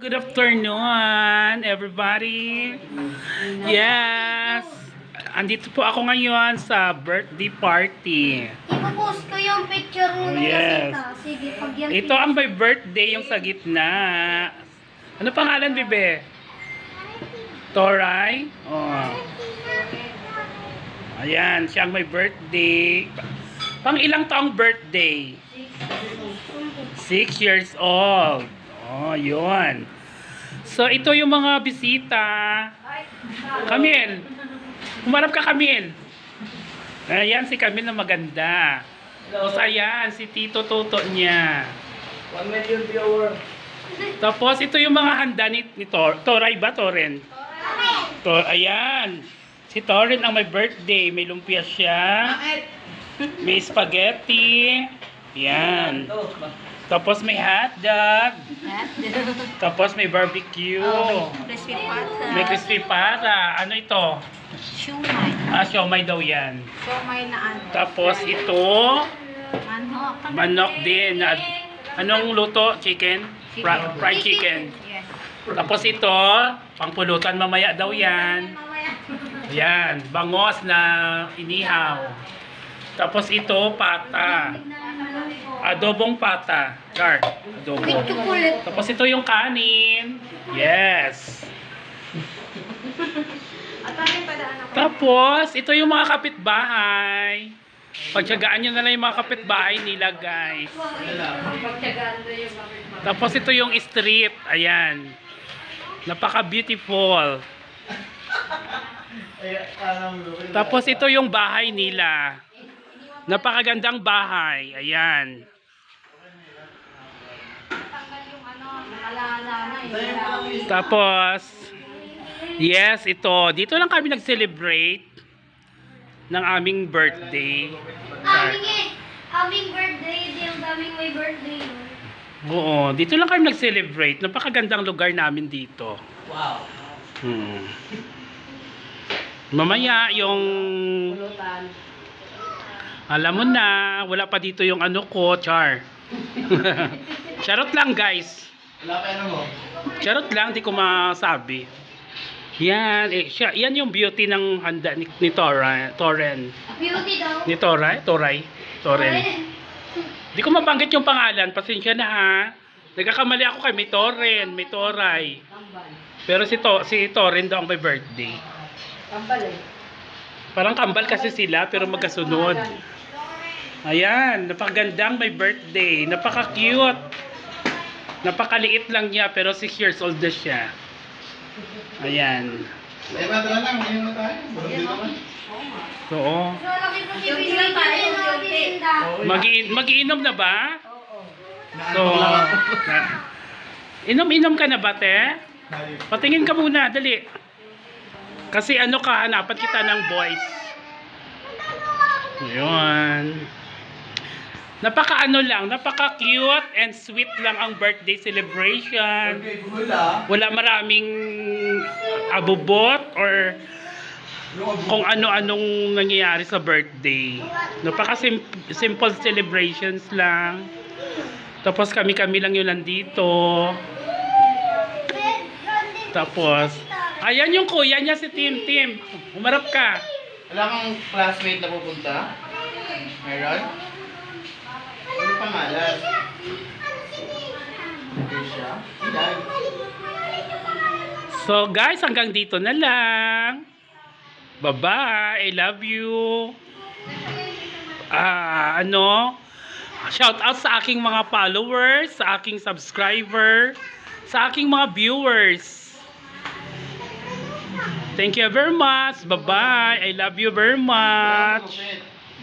Good afternoon, everybody. Yes, andito po ako ngayon sa birthday party. Ipopost ko yung picture mo ng Yes. kasita. Sige, pag yan. Ito ang may birthday, yung sa gitna. Ano pangalan, bebe? Toray? Oh. Ayan, siya ang may birthday. Pang ilang taong birthday? 6 years old. Oh, yun. So, ito yung mga bisita. Camille. Humarap ka, Camille. Ayan, si Camille na maganda. Tapos, ayan, si Tito Toto niya. 1 million viewer. Tapos, ito yung mga handa ni Toray ba? Toren? Ayan. Si Toren ang may birthday. May lumpia siya. May spaghetti. Ayan. Tapos may hotdog. Tapos may barbecue. Crispy pata. May crispy pata. Ano ito? Shumai. Siomay daw yan. Shumai na ano. Tapos ito, Manok. manok din. Anong luto? Chicken? Fried chicken. Yes. Tapos ito, pangpulutan mamaya daw yan. Yan, bangos na inihaw. Tapos ito, pata. Adobong pata. Char. Adobo. With chocolate. Tapos ito yung kanin. Yes. Tapos, ito yung mga kapitbahay. Pagtyagaan nyo na lang yung mga kapitbahay nila, guys. Tapos ito yung street. Ayan. Napaka-beautiful. Tapos ito yung bahay nila. Napakagandang bahay. Ayan. Tapos, yes, ito. Dito lang kami nag-celebrate ng aming birthday. Aming birthday, yung daming may birthday. Oo, dito lang kami nag-celebrate. Napakagandang lugar namin dito. Wow. Mamaya yung alam mo na, wala pa dito yung ano ko, Char. Charot lang, guys. Wala pa ano mo? Charot lang, di ko masabi. Yan, yan yung beauty ng handa ni Toren. Beauty daw. Ni Toren. Di ko mabanggit yung pangalan, pasensya na ha. Nagkakamali ako kay may Toray. Pero si Toren daw ang may birthday. Kambal eh. Parang kambal kasi sila pero magkasunod. Ayan, napakagandang may birthday. Napaka-cute. Napakaliit lang niya pero 6 years old na siya. Ayan. Ay, madala lang. Ngayon na tayo. Oo. Mag-iinom na ba? So, inom-inom ka na ba, te? Patingin ka muna, dali. Kasi ano ka, hanapan kita ng boys. Ayun. Napaka-cute and sweet lang ang birthday celebration. Wala maraming abubot or kung ano-anong nangyayari sa birthday. Napaka-simple celebrations lang. Tapos kami-kami lang yun nandito. Tapos, ayan yung kuya niya si Tim. Umarap ka. Wala kang classmate na pupunta? Meron? Ano pangalan? Krisha? Ilan? So guys, hanggang dito na lang. Bye-bye. I love you. Shout out sa aking mga followers, sa aking subscriber, sa aking mga viewers. Thank you very much. Bye-bye. I love you very much.